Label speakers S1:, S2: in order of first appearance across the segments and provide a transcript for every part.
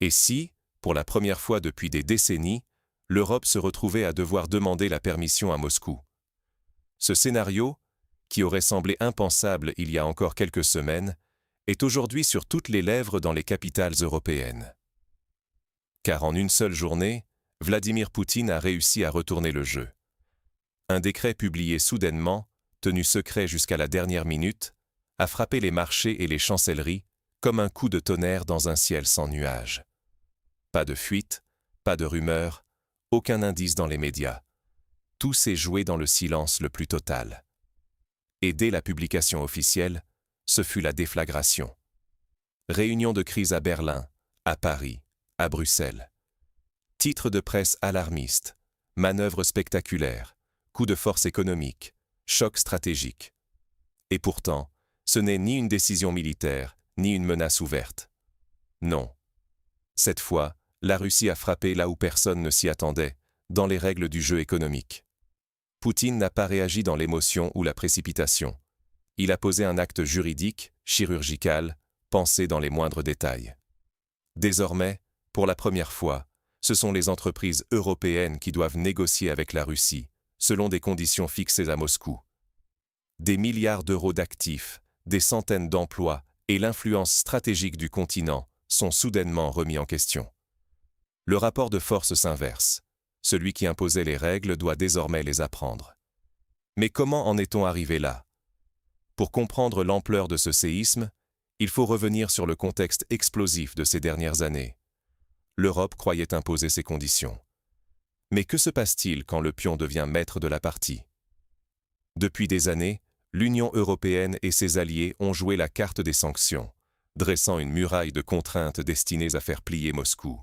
S1: Et si, pour la première fois depuis des décennies, l'Europe se retrouvait à devoir demander la permission à Moscou? Ce scénario, qui aurait semblé impensable il y a encore quelques semaines, est aujourd'hui sur toutes les lèvres dans les capitales européennes. Car en une seule journée, Vladimir Poutine a réussi à retourner le jeu. Un décret publié soudainement, tenu secret jusqu'à la dernière minute, a frappé les marchés et les chancelleries comme un coup de tonnerre dans un ciel sans nuages. Pas de fuite, pas de rumeurs, aucun indice dans les médias. Tout s'est joué dans le silence le plus total. Et dès la publication officielle, ce fut la déflagration. Réunion de crise à Berlin, à Paris, à Bruxelles. Titres de presse alarmistes, manœuvres spectaculaires, coups de force économique, choc stratégique. Et pourtant, ce n'est ni une décision militaire, ni une menace ouverte. Non. Cette fois, la Russie a frappé là où personne ne s'y attendait, dans les règles du jeu économique. Poutine n'a pas réagi dans l'émotion ou la précipitation. Il a posé un acte juridique, chirurgical, pensé dans les moindres détails. Désormais, pour la première fois, ce sont les entreprises européennes qui doivent négocier avec la Russie, selon des conditions fixées à Moscou. Des milliards d'euros d'actifs, des centaines d'emplois et l'influence stratégique du continent sont soudainement remis en question. Le rapport de force s'inverse. Celui qui imposait les règles doit désormais les apprendre. Mais comment en est-on arrivé là? Pour comprendre l'ampleur de ce séisme, il faut revenir sur le contexte explosif de ces dernières années. L'Europe croyait imposer ses conditions. Mais que se passe-t-il quand le pion devient maître de la partie? Depuis des années, l'Union européenne et ses alliés ont joué la carte des sanctions, dressant une muraille de contraintes destinées à faire plier Moscou.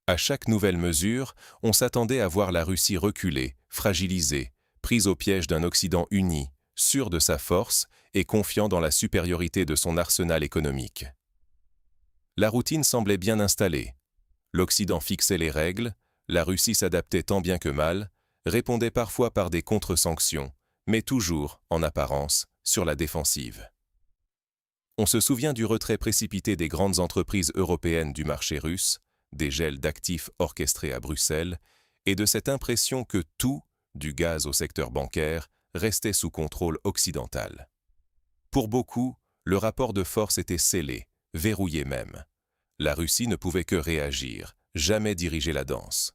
S1: À chaque nouvelle mesure, on s'attendait à voir la Russie reculer, fragilisée, prise au piège d'un Occident uni, sûr de sa force et confiant dans la supériorité de son arsenal économique. La routine semblait bien installée. L'Occident fixait les règles, la Russie s'adaptait tant bien que mal, répondait parfois par des contre-sanctions, mais toujours, en apparence, sur la défensive. On se souvient du retrait précipité des grandes entreprises européennes du marché russe, des gels d'actifs orchestrés à Bruxelles, et de cette impression que tout, du gaz au secteur bancaire, restait sous contrôle occidental. Pour beaucoup, le rapport de force était scellé, verrouillé même. La Russie ne pouvait que réagir, jamais diriger la danse.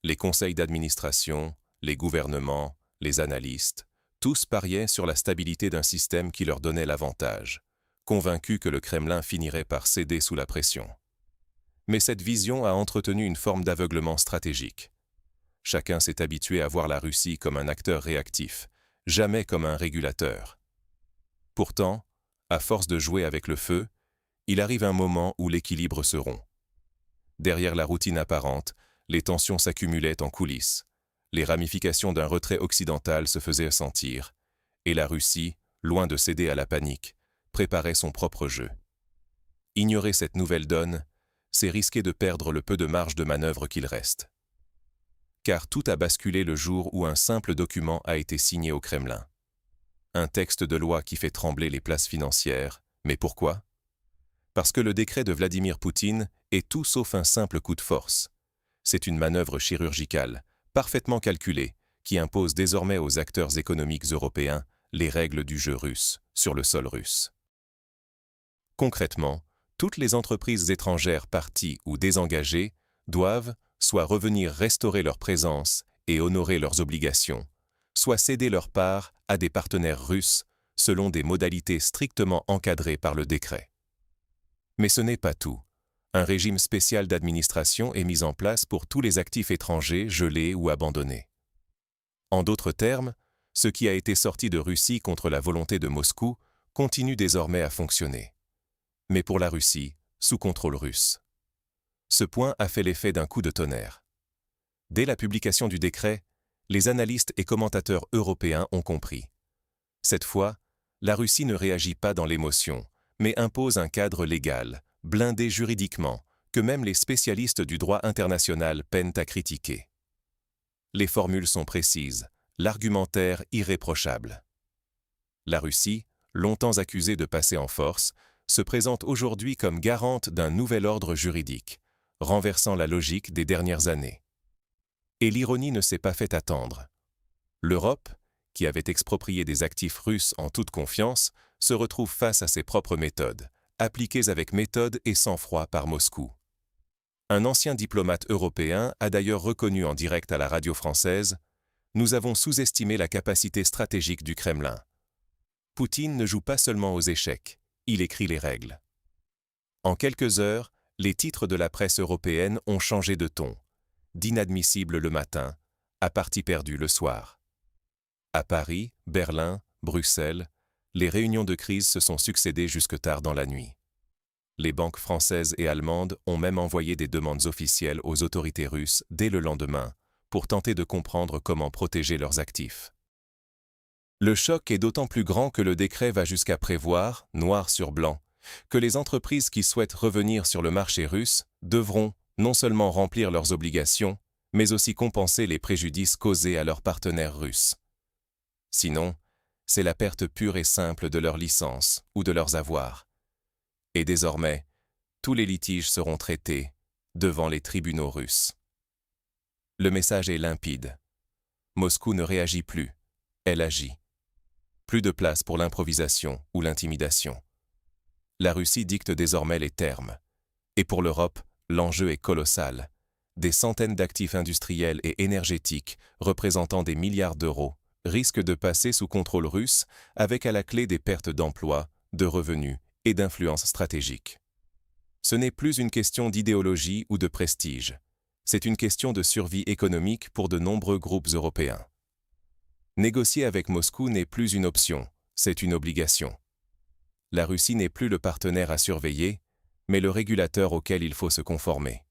S1: Les conseils d'administration, les gouvernements, les analystes, tous pariaient sur la stabilité d'un système qui leur donnait l'avantage, convaincus que le Kremlin finirait par céder sous la pression. Mais cette vision a entretenu une forme d'aveuglement stratégique. Chacun s'est habitué à voir la Russie comme un acteur réactif, jamais comme un régulateur. Pourtant, à force de jouer avec le feu, il arrive un moment où l'équilibre se rompt. Derrière la routine apparente, les tensions s'accumulaient en coulisses. Les ramifications d'un retrait occidental se faisaient sentir, et la Russie, loin de céder à la panique, préparait son propre jeu. Ignorer cette nouvelle donne, c'est risquer de perdre le peu de marge de manœuvre qu'il reste. Car tout a basculé le jour où un simple document a été signé au Kremlin. Un texte de loi qui fait trembler les places financières. Mais pourquoi? Parce que le décret de Vladimir Poutine est tout sauf un simple coup de force. C'est une manœuvre chirurgicale, parfaitement calculée, qui impose désormais aux acteurs économiques européens les règles du jeu russe, sur le sol russe. Concrètement, toutes les entreprises étrangères parties ou désengagées doivent soit revenir restaurer leur présence et honorer leurs obligations, soit céder leur part à des partenaires russes selon des modalités strictement encadrées par le décret. Mais ce n'est pas tout. Un régime spécial d'administration est mis en place pour tous les actifs étrangers gelés ou abandonnés. En d'autres termes, ce qui a été sorti de Russie contre la volonté de Moscou continue désormais à fonctionner. Mais pour la Russie, sous contrôle russe. Ce point a fait l'effet d'un coup de tonnerre. Dès la publication du décret, les analystes et commentateurs européens ont compris. Cette fois, la Russie ne réagit pas dans l'émotion, mais impose un cadre légal, blindé juridiquement, que même les spécialistes du droit international peinent à critiquer. Les formules sont précises, l'argumentaire irréprochable. La Russie, longtemps accusée de passer en force, se présente aujourd'hui comme garante d'un nouvel ordre juridique, renversant la logique des dernières années. Et l'ironie ne s'est pas fait attendre. L'Europe, qui avait exproprié des actifs russes en toute confiance, se retrouve face à ses propres méthodes, appliquées avec méthode et sang-froid par Moscou. Un ancien diplomate européen a d'ailleurs reconnu en direct à la radio française « Nous avons sous-estimé la capacité stratégique du Kremlin. Poutine ne joue pas seulement aux échecs, il écrit les règles. » En quelques heures, les titres de la presse européenne ont changé de ton. D'inadmissible le matin, à partie perdue le soir. À Paris, Berlin, Bruxelles, les réunions de crise se sont succédées jusque tard dans la nuit. Les banques françaises et allemandes ont même envoyé des demandes officielles aux autorités russes dès le lendemain pour tenter de comprendre comment protéger leurs actifs. Le choc est d'autant plus grand que le décret va jusqu'à prévoir, noir sur blanc, que les entreprises qui souhaitent revenir sur le marché russe devront non seulement remplir leurs obligations, mais aussi compenser les préjudices causés à leurs partenaires russes. Sinon, c'est la perte pure et simple de leur licence ou de leurs avoirs. Et désormais, tous les litiges seront traités devant les tribunaux russes. Le message est limpide. Moscou ne réagit plus, elle agit. Plus de place pour l'improvisation ou l'intimidation. La Russie dicte désormais les termes. Et pour l'Europe, l'enjeu est colossal. Des centaines d'actifs industriels et énergétiques représentant des milliards d'euros risquent de passer sous contrôle russe avec à la clé des pertes d'emplois, de revenus et d'influence stratégique. Ce n'est plus une question d'idéologie ou de prestige. C'est une question de survie économique pour de nombreux groupes européens. Négocier avec Moscou n'est plus une option, c'est une obligation. La Russie n'est plus le partenaire à surveiller, mais le régulateur auquel il faut se conformer.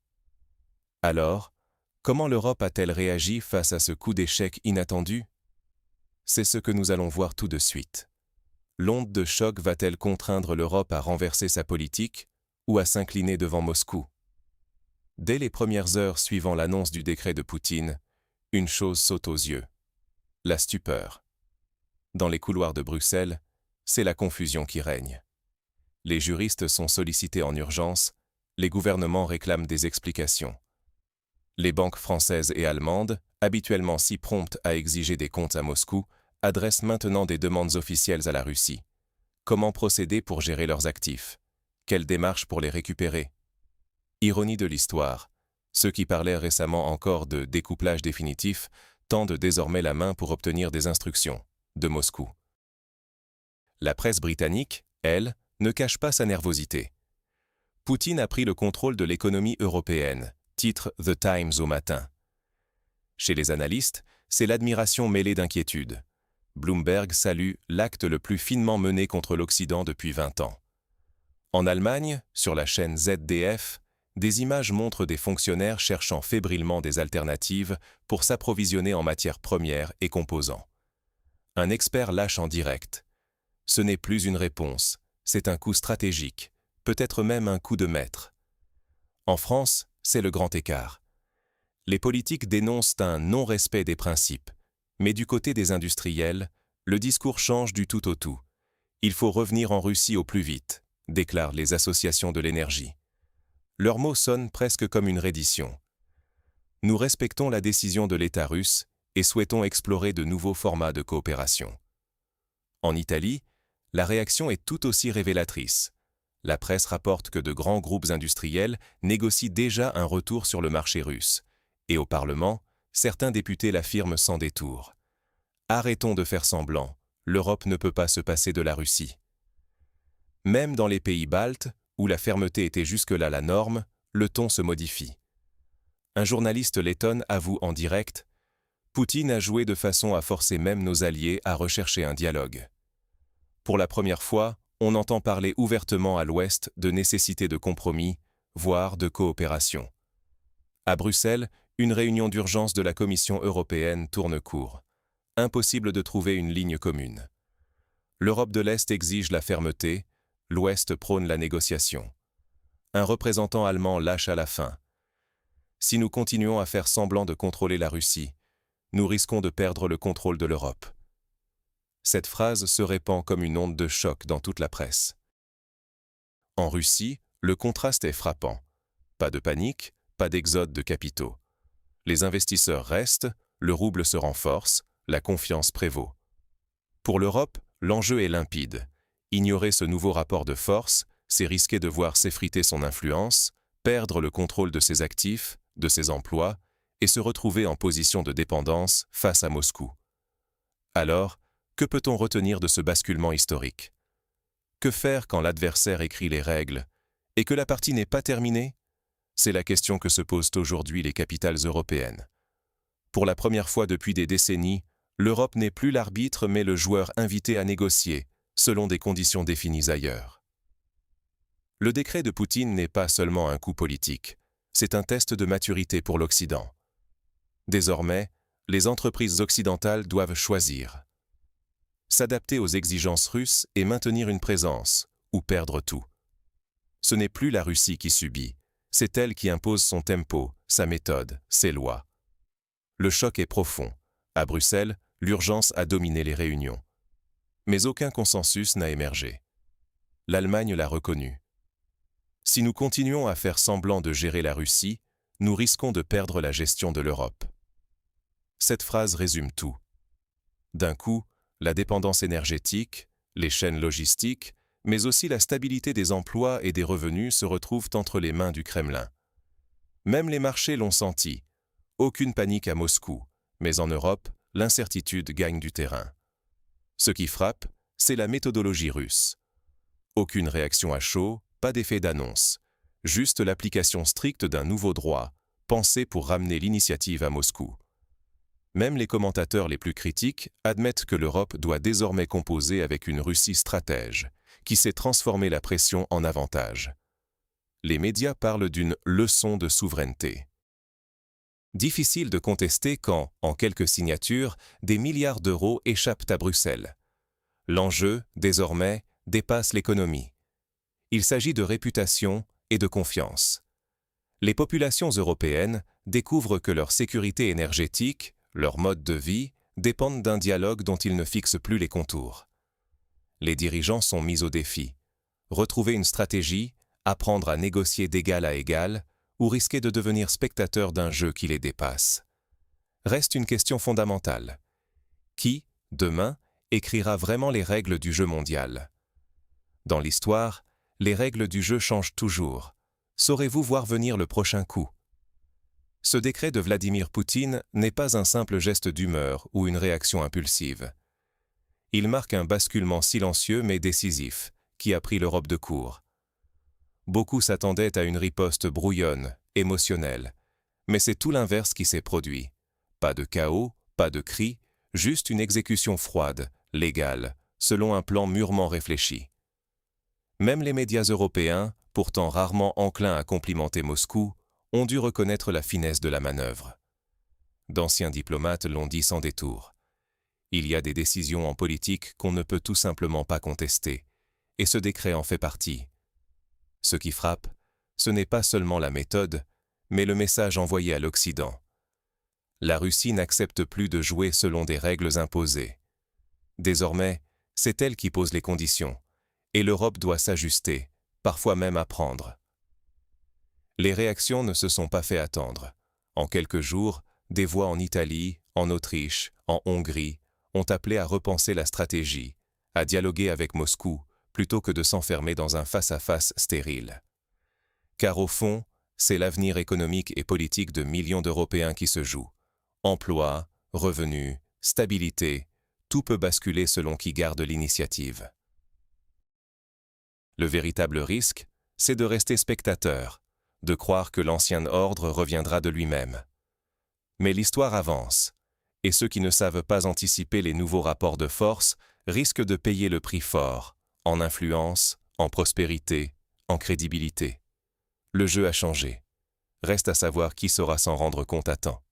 S1: Alors, comment l'Europe a-t-elle réagi face à ce coup d'échec inattendu? C'est ce que nous allons voir tout de suite. L'onde de choc va-t-elle contraindre l'Europe à renverser sa politique ou à s'incliner devant Moscou? Dès les premières heures suivant l'annonce du décret de Poutine, une chose saute aux yeux. La stupeur. Dans les couloirs de Bruxelles, c'est la confusion qui règne. Les juristes sont sollicités en urgence, les gouvernements réclament des explications. Les banques françaises et allemandes, habituellement si promptes à exiger des comptes à Moscou, adressent maintenant des demandes officielles à la Russie. Comment procéder pour gérer leurs actifs? Quelle démarche pour les récupérer? Ironie de l'histoire, ceux qui parlaient récemment encore de découplage définitif tendent désormais la main pour obtenir des instructions de Moscou. La presse britannique, elle, ne cache pas sa nervosité. Poutine a pris le contrôle de l'économie européenne, titre The Times au matin. Chez les analystes, c'est l'admiration mêlée d'inquiétude. Bloomberg salue l'acte le plus finement mené contre l'Occident depuis 20 ans. En Allemagne, sur la chaîne ZDF, des images montrent des fonctionnaires cherchant fébrilement des alternatives pour s'approvisionner en matières premières et composants. Un expert lâche en direct. Ce n'est plus une réponse, c'est un coup stratégique, peut-être même un coup de maître. En France, c'est le grand écart. Les politiques dénoncent un non-respect des principes, mais du côté des industriels, le discours change du tout au tout. Il faut revenir en Russie au plus vite, déclarent les associations de l'énergie. Leurs mots sonnent presque comme une reddition. Nous respectons la décision de l'État russe et souhaitons explorer de nouveaux formats de coopération. En Italie, la réaction est tout aussi révélatrice. La presse rapporte que de grands groupes industriels négocient déjà un retour sur le marché russe. Et au Parlement, certains députés l'affirment sans détour. Arrêtons de faire semblant, l'Europe ne peut pas se passer de la Russie. Même dans les pays baltes, où la fermeté était jusque-là la norme, le ton se modifie. Un journaliste letton avoue en direct « Poutine a joué de façon à forcer même nos alliés à rechercher un dialogue. » Pour la première fois, on entend parler ouvertement à l'Ouest de nécessité de compromis, voire de coopération. À Bruxelles, une réunion d'urgence de la Commission européenne tourne court. Impossible de trouver une ligne commune. L'Europe de l'Est exige la fermeté, l'Ouest prône la négociation. Un représentant allemand lâche à la fin. Si nous continuons à faire semblant de contrôler la Russie, nous risquons de perdre le contrôle de l'Europe. Cette phrase se répand comme une onde de choc dans toute la presse. En Russie, le contraste est frappant. Pas de panique, pas d'exode de capitaux. Les investisseurs restent, le rouble se renforce, la confiance prévaut. Pour l'Europe, l'enjeu est limpide. Ignorer ce nouveau rapport de force, c'est risquer de voir s'effriter son influence, perdre le contrôle de ses actifs, de ses emplois, et se retrouver en position de dépendance face à Moscou. Alors, que peut-on retenir de ce basculement historique? Que faire quand l'adversaire écrit les règles et que la partie n'est pas terminée? C'est la question que se posent aujourd'hui les capitales européennes. Pour la première fois depuis des décennies, l'Europe n'est plus l'arbitre mais le joueur invité à négocier, selon des conditions définies ailleurs. Le décret de Poutine n'est pas seulement un coup politique, c'est un test de maturité pour l'Occident. Désormais, les entreprises occidentales doivent choisir. S'adapter aux exigences russes et maintenir une présence, ou perdre tout. Ce n'est plus la Russie qui subit, c'est elle qui impose son tempo, sa méthode, ses lois. Le choc est profond. À Bruxelles, l'urgence a dominé les réunions. Mais aucun consensus n'a émergé. L'Allemagne l'a reconnu. Si nous continuons à faire semblant de gérer la Russie, nous risquons de perdre la gestion de l'Europe. Cette phrase résume tout. D'un coup, la dépendance énergétique, les chaînes logistiques, mais aussi la stabilité des emplois et des revenus se retrouvent entre les mains du Kremlin. Même les marchés l'ont senti. Aucune panique à Moscou, mais en Europe, l'incertitude gagne du terrain. Ce qui frappe, c'est la méthodologie russe. Aucune réaction à chaud, pas d'effet d'annonce, juste l'application stricte d'un nouveau droit, pensé pour ramener l'initiative à Moscou. Même les commentateurs les plus critiques admettent que l'Europe doit désormais composer avec une Russie stratège, qui sait transformer la pression en avantage. Les médias parlent d'une leçon de souveraineté. Difficile de contester quand, en quelques signatures, des milliards d'euros échappent à Bruxelles. L'enjeu, désormais, dépasse l'économie. Il s'agit de réputation et de confiance. Les populations européennes découvrent que leur sécurité énergétique, leur mode de vie, dépendent d'un dialogue dont ils ne fixent plus les contours. Les dirigeants sont mis au défi. Retrouver une stratégie, apprendre à négocier d'égal à égal, ou risquer de devenir spectateurs d'un jeu qui les dépasse. Reste une question fondamentale. Qui, demain, écrira vraiment les règles du jeu mondial? Dans l'histoire, les règles du jeu changent toujours. Saurez-vous voir venir le prochain coup? Ce décret de Vladimir Poutine n'est pas un simple geste d'humeur ou une réaction impulsive. Il marque un basculement silencieux mais décisif, qui a pris l'Europe de court. Beaucoup s'attendaient à une riposte brouillonne, émotionnelle, mais c'est tout l'inverse qui s'est produit. Pas de chaos, pas de cris, juste une exécution froide, légale, selon un plan mûrement réfléchi. Même les médias européens, pourtant rarement enclins à complimenter Moscou, ont dû reconnaître la finesse de la manœuvre. D'anciens diplomates l'ont dit sans détour. Il y a des décisions en politique qu'on ne peut tout simplement pas contester, et ce décret en fait partie. Ce qui frappe, ce n'est pas seulement la méthode, mais le message envoyé à l'Occident. La Russie n'accepte plus de jouer selon des règles imposées. Désormais, c'est elle qui pose les conditions, et l'Europe doit s'ajuster, parfois même apprendre. Les réactions ne se sont pas fait attendre. En quelques jours, des voix en Italie, en Autriche, en Hongrie, ont appelé à repenser la stratégie, à dialoguer avec Moscou, plutôt que de s'enfermer dans un face-à-face stérile. Car au fond, c'est l'avenir économique et politique de millions d'Européens qui se joue. Emploi, revenus, stabilité, tout peut basculer selon qui garde l'initiative. Le véritable risque, c'est de rester spectateur, de croire que l'ancien ordre reviendra de lui-même. Mais l'histoire avance, et ceux qui ne savent pas anticiper les nouveaux rapports de force risquent de payer le prix fort, en influence, en prospérité, en crédibilité. Le jeu a changé. Reste à savoir qui saura s'en rendre compte à temps.